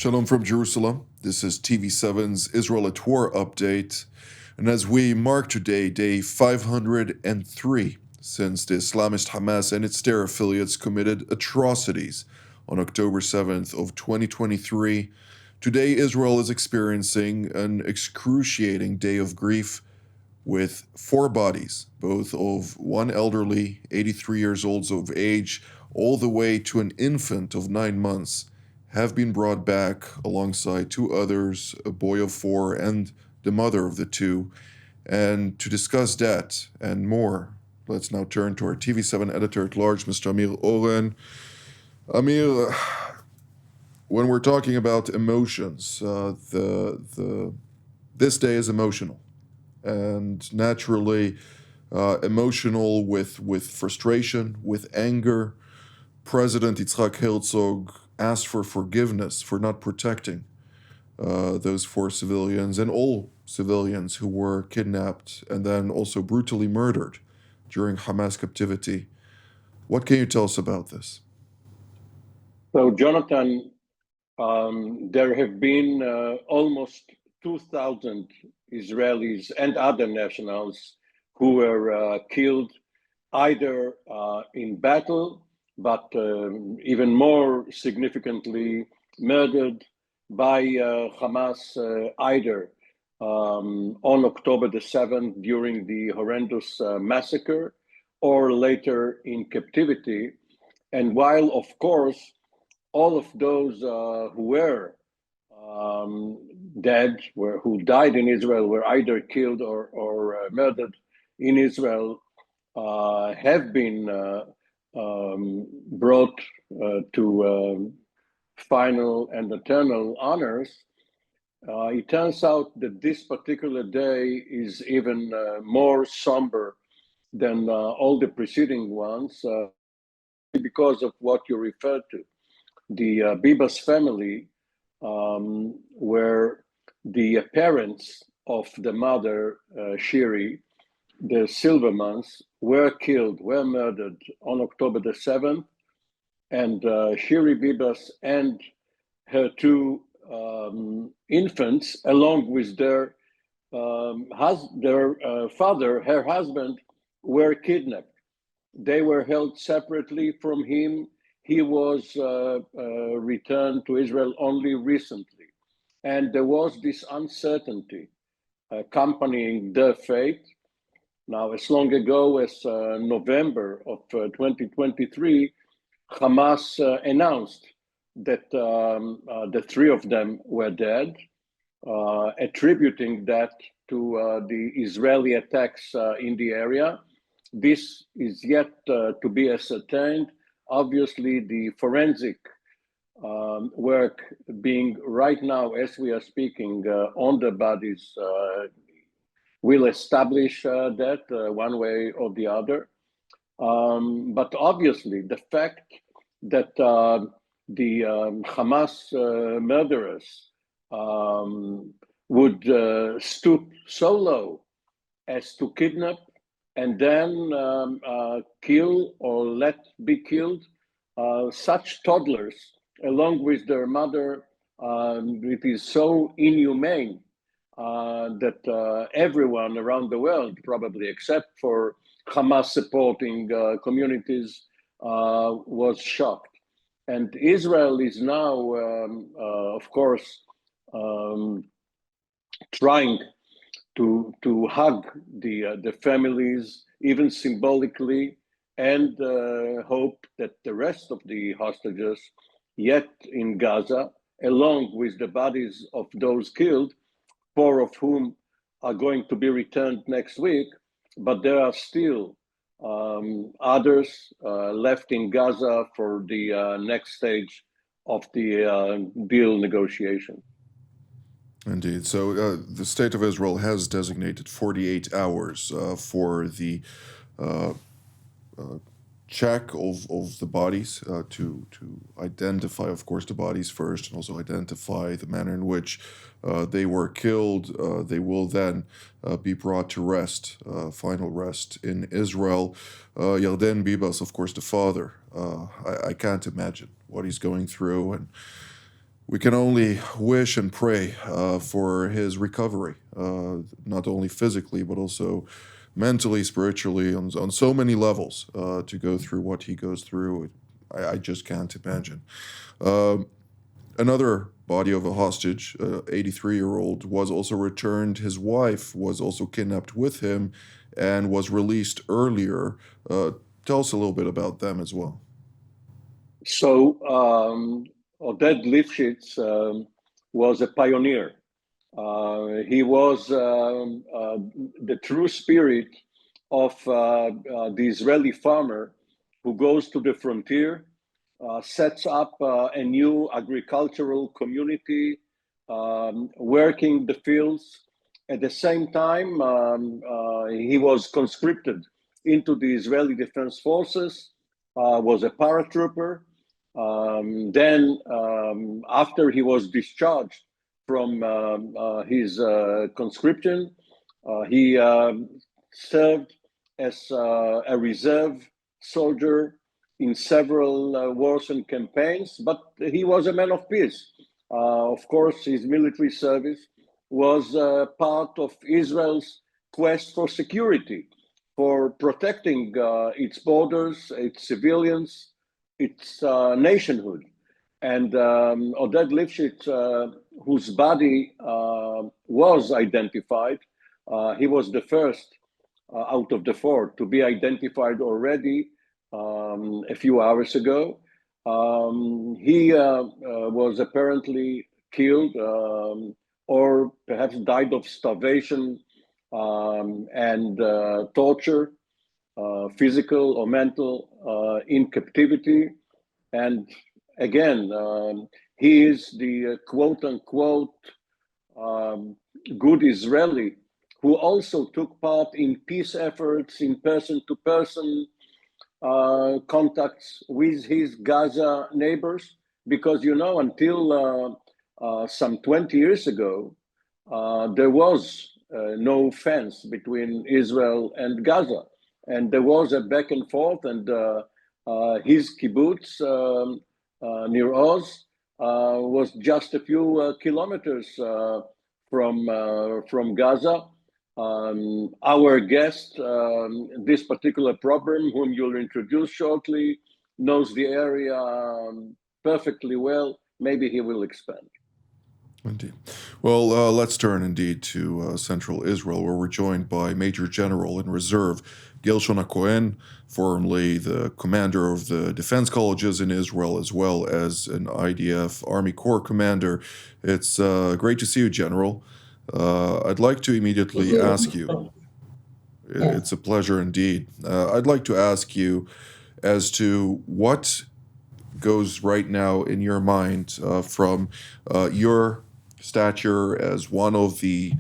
Shalom from Jerusalem. This is TV7's Israel at War update. And as we mark today, day 503, since the Islamist Hamas and its terror affiliates committed atrocities on October 7th of 2023, today Israel is experiencing an excruciating day of grief with four bodies, both of one elderly, 83 years old of age, all the way to an infant of 9 months, have been brought back alongside two others, a boy of 4 and the mother of the two. And to discuss that and more, let's now turn to our TV7 editor-at-large, Mr. Amir Oren. Amir, when we're talking about emotions, this day is emotional. And naturally, emotional with frustration, with anger. President Yitzhak Herzog asked for forgiveness for not protecting those four civilians and all civilians who were kidnapped and then also brutally murdered during Hamas captivity. What can you tell us about this? So, Jonathan, there have been almost 2,000 Israelis and other nationals who were killed either in battle, but even more significantly murdered by Hamas either on October the 7th during the horrendous massacre or later in captivity. And while, of course, all of those who were dead, who died in Israel, were either killed or murdered in Israel, have been brought to final and eternal honors. It turns out that this particular day is even more somber than all the preceding ones because of what you referred to. The Bibas family, where the parents of the mother, Shiri, the Silvermans, were killed, were murdered on October the 7th, and Shiri Bibas and her two infants, along with their father, her husband, were kidnapped. They were held separately from him. He was returned to Israel only recently. And there was this uncertainty accompanying their fate. Now, as long ago as November of 2023, Hamas announced that the three of them were dead, attributing that to the Israeli attacks in the area. This is yet to be ascertained. Obviously, the forensic work being right now, as we are speaking, on the bodies will establish that one way or the other. But obviously, the fact that the Hamas murderers would stoop so low as to kidnap and then kill or let be killed such toddlers along with their mother, it is so inhumane that everyone around the world, probably except for Hamas supporting communities, was shocked. And Israel is now, of course, trying to hug the families, even symbolically, and hope that the rest of the hostages yet in Gaza, along with the bodies of those killed, 4 of whom are going to be returned next week, but there are still others left in Gaza for the next stage of the deal negotiation. Indeed. So the State of Israel has designated 48 hours for the check of the bodies to identify, of course, the bodies first, and also identify the manner in which they were killed. They will then be brought to rest, final rest in Israel. Yarden Bibas, of course, the father. I can't imagine what he's going through, and We can only wish and pray for his recovery, not only physically, but also mentally, spiritually, on so many levels, to go through what he goes through. I just can't imagine. Another body of a hostage, 83-year-old, was also returned. His wife was also kidnapped with him and was released earlier. Tell us a little bit about them as well. So Oded Lifshitz was a pioneer. He was the true spirit of the Israeli farmer who goes to the frontier, sets up a new agricultural community, working the fields. At the same time, he was conscripted into the Israeli Defense Forces, was a paratrooper. Then, after he was discharged from his conscription, he served as a reserve soldier in several wars and campaigns, but he was a man of peace. Of course, his military service was part of Israel's quest for security, for protecting its borders, its civilians, its nationhood. And Oded Lifshitz, whose body was identified, he was the first out of the four to be identified already a few hours ago. He was apparently killed or perhaps died of starvation and torture, physical or mental, in captivity. And again, he is the quote unquote good Israeli who also took part in peace efforts, in person to person contacts with his Gaza neighbors. Because, you know, until some 20 years ago, there was no fence between Israel and Gaza. And there was a back and forth, and his kibbutz near Oz was just a few kilometers from Gaza. Our guest, this particular problem, whom you'll introduce shortly, knows the area perfectly well. Maybe he will expand. Indeed. Well, let's turn indeed to Central Israel, where we're joined by Major General in Reserve Gilshon Cohen, formerly the commander of the defense colleges in Israel, as well as an IDF Army Corps commander. It's great to see you, General. I'd like to immediately ask you. It's a pleasure indeed. I'd like to ask you as to what goes right now in your mind from your stature as one of the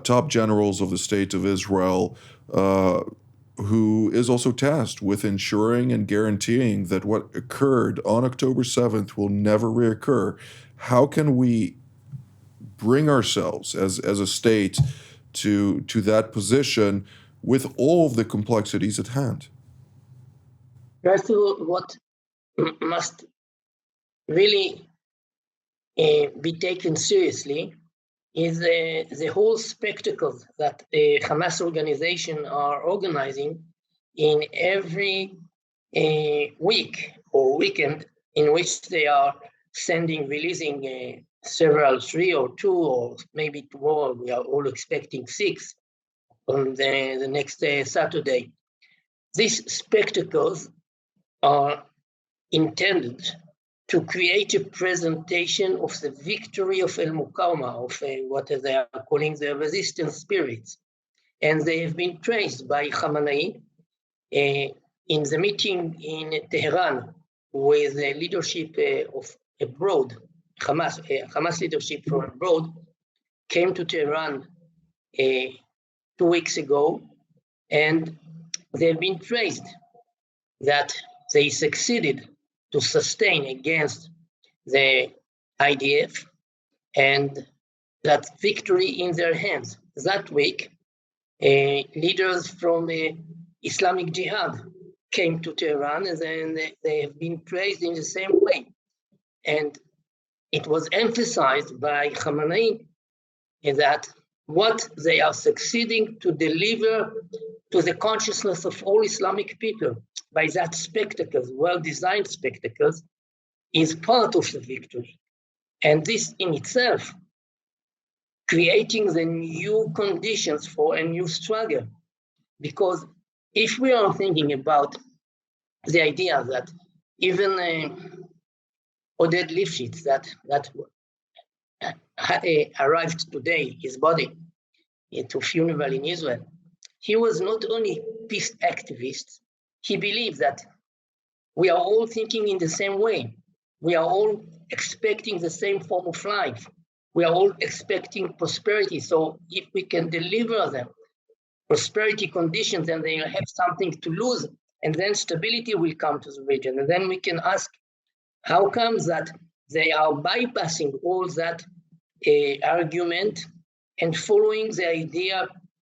top generals of the state of Israel, who is also tasked with ensuring and guaranteeing that what occurred on October 7th will never reoccur. How can we bring ourselves as a state to that position with all of the complexities at hand? First of all, what must really be taken seriously is the whole spectacle that the Hamas organization are organizing in every week or weekend, in which they are releasing several, 3 or 2, or maybe tomorrow. We are all expecting 6 on the next Saturday. These spectacles are intended to create a presentation of the victory of El Mukawma, of what they are calling the resistance spirits. And they have been praised by Khamenei in the meeting in Tehran with the leadership of abroad. Hamas leadership from abroad came to Tehran 2 weeks ago, and they've been praised that they succeeded to sustain against the IDF, and that victory in their hands. That week, leaders from the Islamic Jihad came to Tehran, and then they have been praised in the same way. And it was emphasized by Khamenei that what they are succeeding to deliver to the consciousness of all Islamic people by that spectacles, well-designed spectacles, is part of the victory. And this in itself, creating the new conditions for a new struggle. Because if we are thinking about the idea that even Oded Lifshitz, that arrived today, his body, to funeral in Israel, he was not only peace activist, he believed that we are all thinking in the same way. We are all expecting the same form of life. We are all expecting prosperity. So if we can deliver them prosperity conditions, then they have something to lose, and then stability will come to the region. And then we can ask, how comes that they are bypassing all that argument and following the idea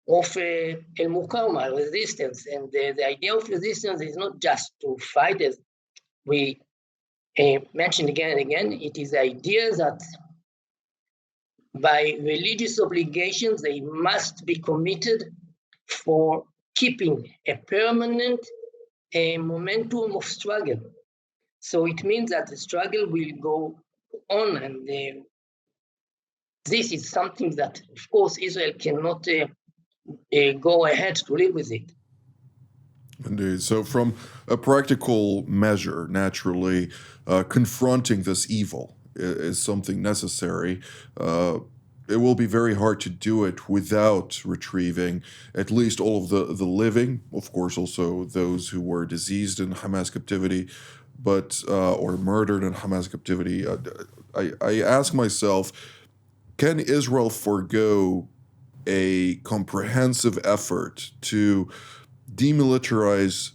of el-Muqawma, resistance? And the idea of resistance is not just to fight, as we mentioned again and again. It is the idea that by religious obligations, they must be committed for keeping a permanent momentum of struggle. So it means that the struggle will go on, and this is something that, of course, Israel cannot go ahead to live with it. Indeed. So from a practical measure, naturally, confronting this evil is something necessary. It will be very hard to do it without retrieving at least all of the living, of course, also those who were diseased in Hamas captivity, but or murdered in Hamas captivity. I ask myself, can Israel forego a comprehensive effort to demilitarize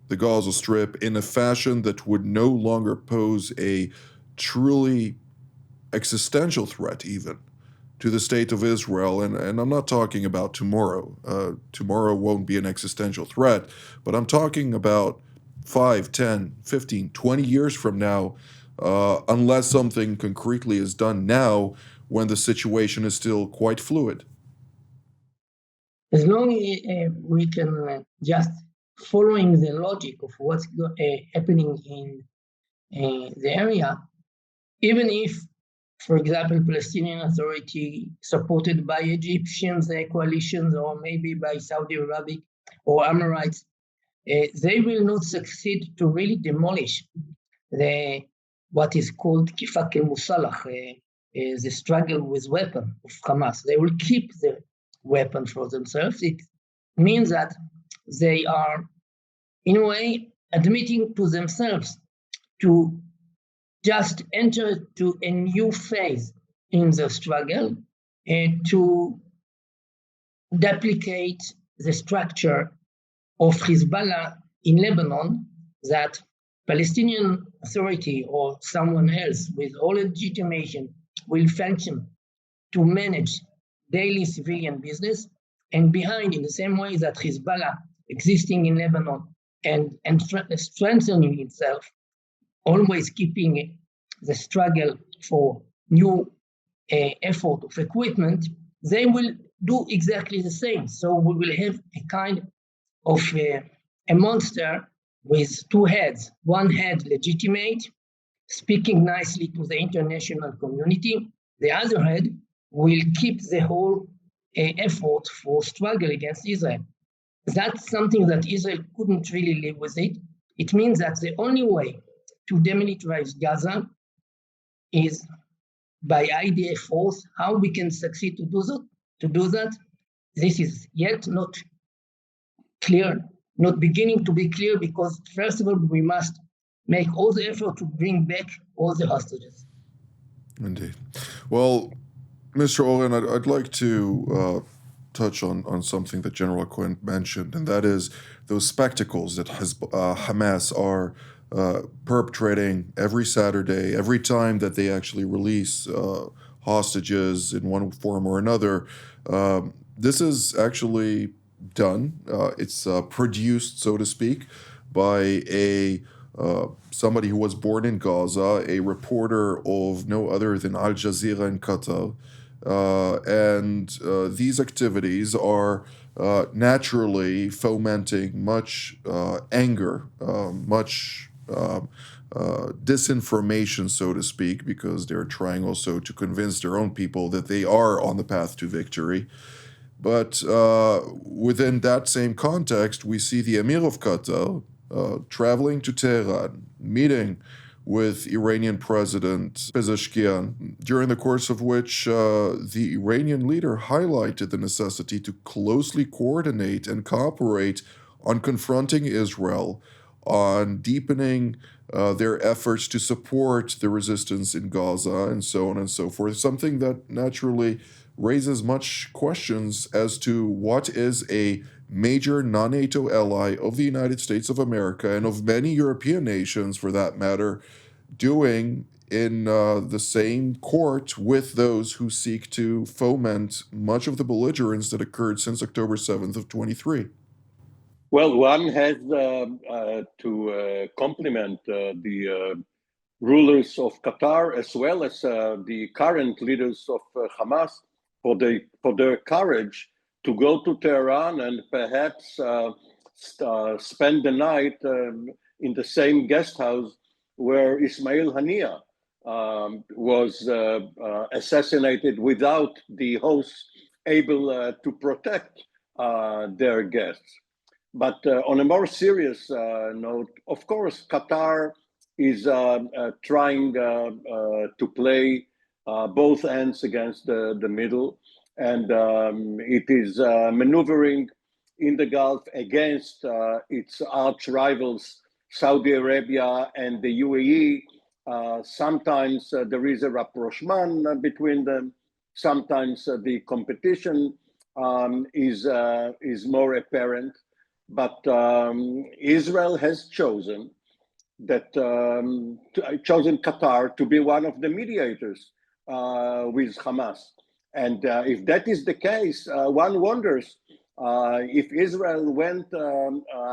the Gaza Strip in a fashion that would no longer pose a truly existential threat even to the state of Israel? And I'm not talking about tomorrow. Tomorrow won't be an existential threat, but I'm talking about 5, 10, 15, 20 years from now, unless something concretely is done now when the situation is still quite fluid. As long as we can just following the logic of what's happening in the area, even if, for example, Palestinian Authority supported by Egyptians coalitions, or maybe by Saudi Arabic or Emirates, they will not succeed to really demolish what is called kifak al-musalah, the struggle with weapon of Hamas. They will keep the weapon for themselves. It means that they are, in a way, admitting to themselves to just enter to a new phase in the struggle and to duplicate the structure of Hezbollah in Lebanon, that Palestinian Authority or someone else with all legitimation will function to manage daily civilian business, and behind, in the same way that Hezbollah existing in Lebanon and strengthening itself, always keeping the struggle for new effort of equipment, they will do exactly the same. So we will have a kind of a monster with two heads. One head legitimate, speaking nicely to the international community. The other head will keep the whole effort for struggle against Israel. That's something that Israel couldn't really live with it. It means that the only way to demilitarize Gaza is by IDF force. How we can succeed to do that, this is yet not clear, not beginning to be clear, because first of all, we must make all the effort to bring back all the hostages. Indeed. Well, Mr. Oren, I'd like to touch on something that General Quinn mentioned, and that is those spectacles that Hamas are perpetrating every Saturday, every time that they actually release hostages in one form or another. This is actually done. It's produced, so to speak, by a somebody who was born in Gaza, a reporter of no other than Al Jazeera in Qatar. And these activities are naturally fomenting much anger, much disinformation, so to speak, because they're trying also to convince their own people that they are on the path to victory. But within that same context, we see the Emir of Qatar traveling to Tehran, meeting with Iranian President Pezeshkian, during the course of which the Iranian leader highlighted the necessity to closely coordinate and cooperate on confronting Israel, on deepening their efforts to support the resistance in Gaza, and so on and so forth. Something that naturally raises much questions as to what is a major non-NATO ally of the United States of America and of many European nations, for that matter, doing in the same court with those who seek to foment much of the belligerence that occurred since October 7th of 23. Well, one has to compliment the rulers of Qatar as well as the current leaders of Hamas for their courage to go to Tehran and perhaps spend the night in the same guest house where Ismail Haniyeh was assassinated without the hosts able to protect their guests. But on a more serious note, of course, Qatar is trying to play both ends against the middle, and it is maneuvering in the Gulf against its arch rivals, Saudi Arabia and the UAE. Sometimes there is a rapprochement between them. Sometimes the competition is more apparent. But Israel has chosen Qatar to be one of the mediators with Hamas. And if that is the case, one wonders if Israel went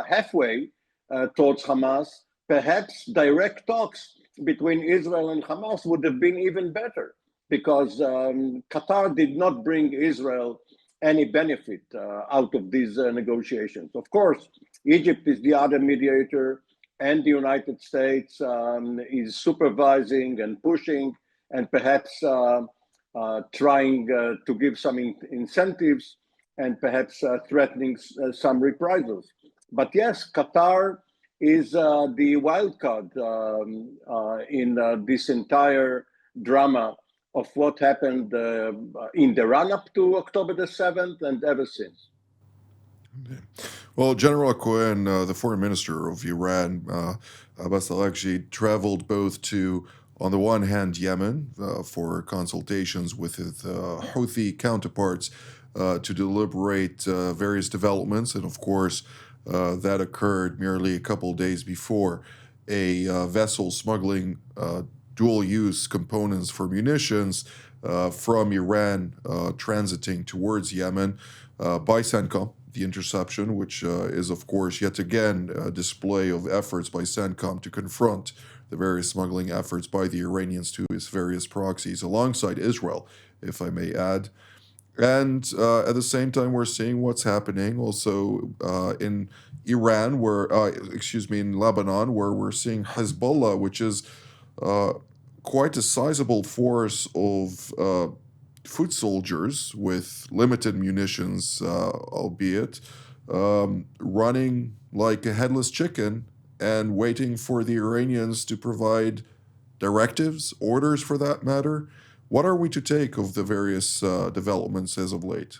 halfway towards Hamas, perhaps direct talks between Israel and Hamas would have been even better, because Qatar did not bring Israel any benefit out of these negotiations. Of course, Egypt is the other mediator, and the United States is supervising and pushing and perhaps trying to give some incentives and perhaps threatening some reprisals. But yes, Qatar is the wild card in this entire drama of what happened in the run-up to October the 7th and ever since. Okay. Well, General Cohen, the foreign minister of Iran, Abbas Araghchi, traveled both to, on the one hand, Yemen for consultations with his Houthi counterparts to deliberate various developments. And of course, that occurred merely a couple days before a vessel smuggling dual-use components for munitions from Iran transiting towards Yemen by CENTCOM, the interception, which is, of course, yet again a display of efforts by CENTCOM to confront the various smuggling efforts by the Iranians to its various proxies, alongside Israel, if I may add. And at the same time, we're seeing what's happening also in Iran, in Lebanon, where we're seeing Hezbollah, which is quite a sizable force of foot soldiers with limited munitions, albeit, running like a headless chicken and waiting for the Iranians to provide directives, orders for that matter. What are we to take of the various developments as of late?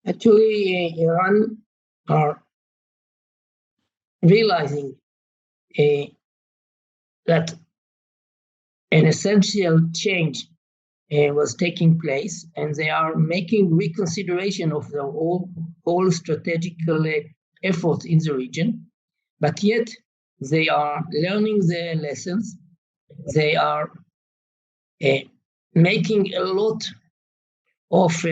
Actually, Iran are realizing that an essential change was taking place, and they are making reconsideration of the whole strategical efforts in the region. But yet, they are learning their lessons. They are making a lot of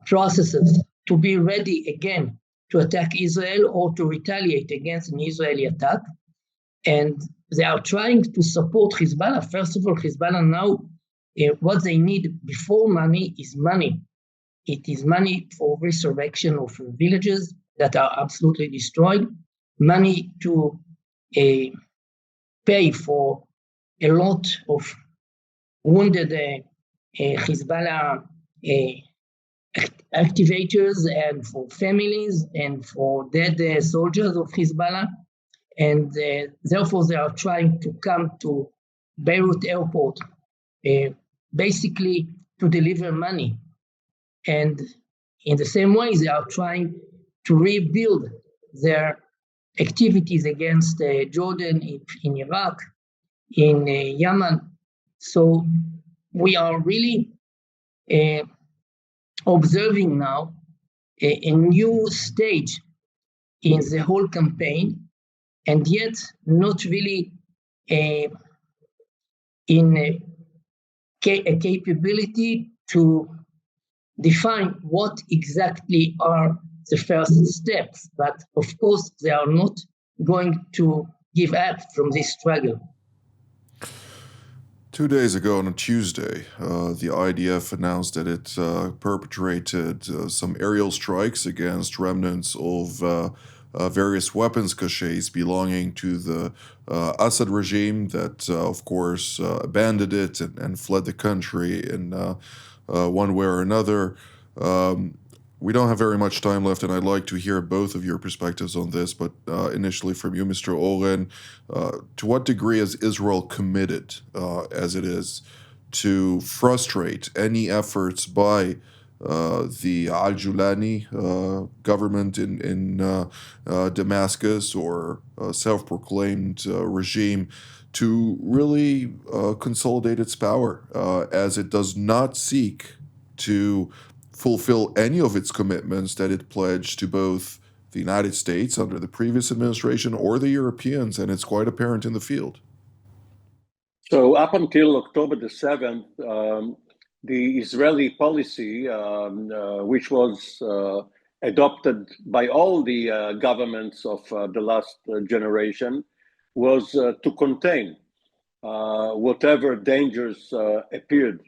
processes to be ready again to attack Israel or to retaliate against an Israeli attack. And they are trying to support Hezbollah. First of all, Hezbollah now, what they need before money is money. It is money for resurrection of villages that are absolutely destroyed, money to pay for a lot of wounded Hezbollah activators and for families and for dead soldiers of Hezbollah. And therefore, they are trying to come to Beirut airport, basically to deliver money. And in the same way, they are trying to rebuild their activities against Jordan, in Iraq, in Yemen. So we are really observing now a new stage in the whole campaign, and yet not really in a capability to define what exactly are the first steps. But of course, they are not going to give up from this struggle. 2 days ago on a Tuesday, the IDF announced that it perpetrated some aerial strikes against remnants of various weapons caches belonging to the Assad regime that, of course, abandoned it and fled the country in one way or another. We don't have very much time left, and I'd like to hear both of your perspectives on this, but initially from you, Mr. Oren, to what degree is Israel committed, as it is, to frustrate any efforts by the Al-Julani government in Damascus or self-proclaimed regime to really consolidate its power, as it does not seek to fulfill any of its commitments that it pledged to both the United States under the previous administration or the Europeans, and it's quite apparent in the field. So up until October the 7th, the Israeli policy, which was adopted by all the governments of the last generation, was to contain whatever dangers appeared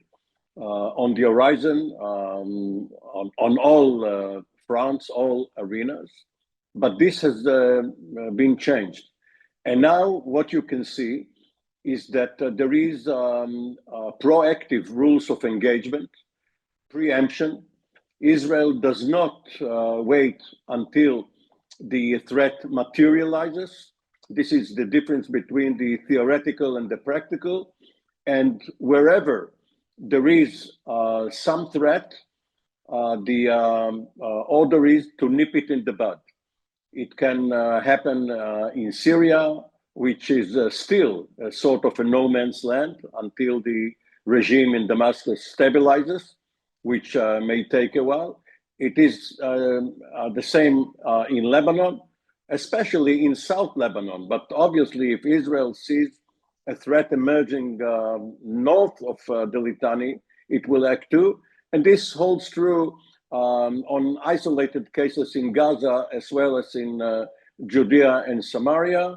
on the horizon, on all fronts, all arenas. But this has been changed. And now what you can see is that there is proactive rules of engagement, preemption. Israel does not wait until the threat materializes. This is the difference between the theoretical and the practical. And wherever there is some threat, the order is to nip it in the bud. It can happen in Syria, which is still a sort of a no man's land until the regime in Damascus stabilizes, which may take a while. It is the same in Lebanon, especially in South Lebanon. But obviously, if Israel sees a threat emerging north of the Litani, it will act too. And this holds true on isolated cases in Gaza as well as in Judea and Samaria.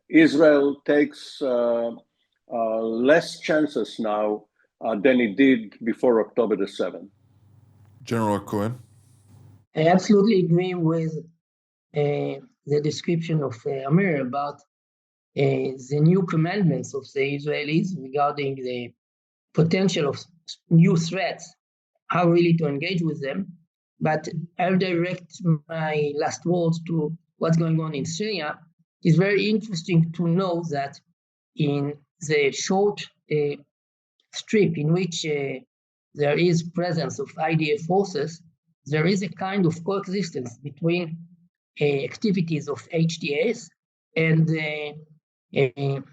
Israel takes less chances now than it did before October the 7th. General Cohen? I absolutely agree with the description of Amir about the new commandments of the Israelis regarding the potential of new threats, how really to engage with them. But I'll direct my last words to what's going on in Syria. It's very interesting to know that in the short strip in which there is presence of IDF forces, there is a kind of coexistence between activities of HTS and the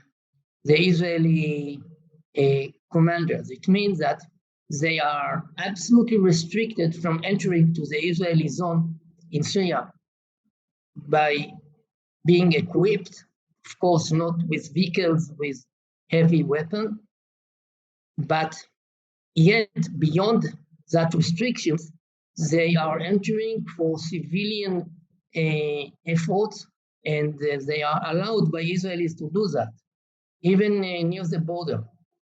Israeli commanders. It means that they are absolutely restricted from entering to the Israeli zone in Syria by being equipped, of course, not with vehicles with heavy weapons, but yet beyond that restrictions, they are entering for civilian efforts, and they are allowed by Israelis to do that, even near the border.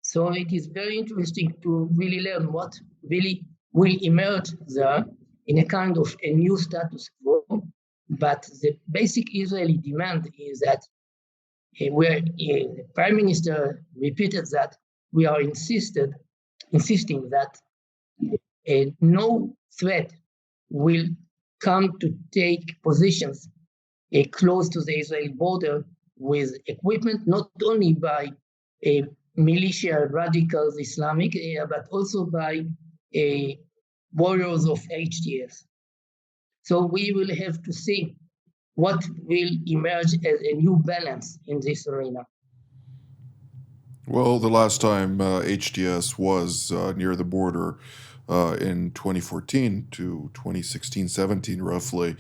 So it is very interesting to really learn what really will emerge there in a kind of a new status quo. But the basic Israeli demand is that the Prime Minister repeated that we are insisting that no threat will come to take positions close to the Israeli border with equipment, not only by militia radicals Islamic, but also by warriors of HTS. So we will have to see what will emerge as a new balance in this arena. Well, the last time HDS was near the border in 2014 to 2016-17, roughly,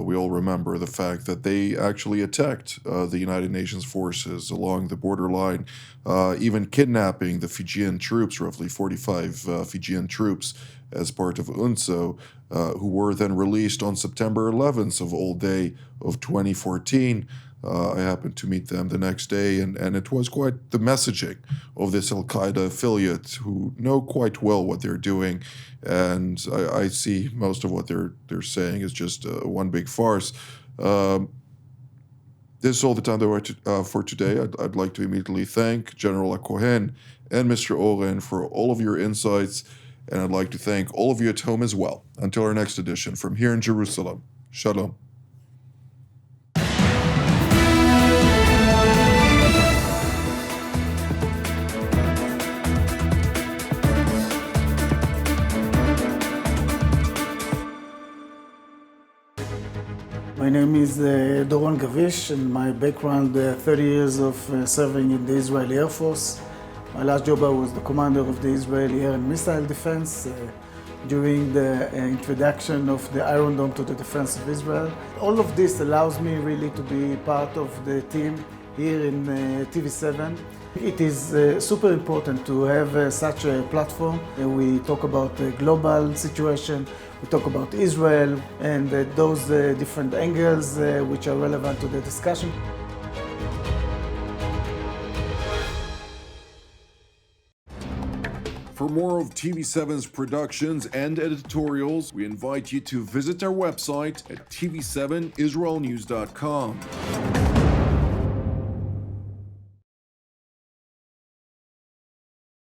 we all remember the fact that they actually attacked the United Nations forces along the borderline, even kidnapping the Fijian troops, roughly 45 Fijian troops, as part of UNSO, who were then released on September 11th of all day of 2014. I happened to meet them the next day, and it was quite the messaging of this Al-Qaeda affiliate who know quite well what they're doing, and I see most of what they're saying is just one big farce. This is all the time that we're for today. I'd like to immediately thank General Cohen and Mr. Oren for all of your insights, and I'd like to thank all of you at home as well. Until our next edition from here in Jerusalem, Shalom. My name is Doron Gavish, and my background, 30 years of serving in the Israeli Air Force. My last job, I was the commander of the Israeli Air and Missile Defense during the introduction of the Iron Dome to the defense of Israel. All of this allows me really to be part of the team here in TV7. It is super important to have such a platform. We talk about the global situation, we talk about Israel, and those different angles which are relevant to the discussion. For more of TV7's productions and editorials, we invite you to visit our website at TV7israelnews.com.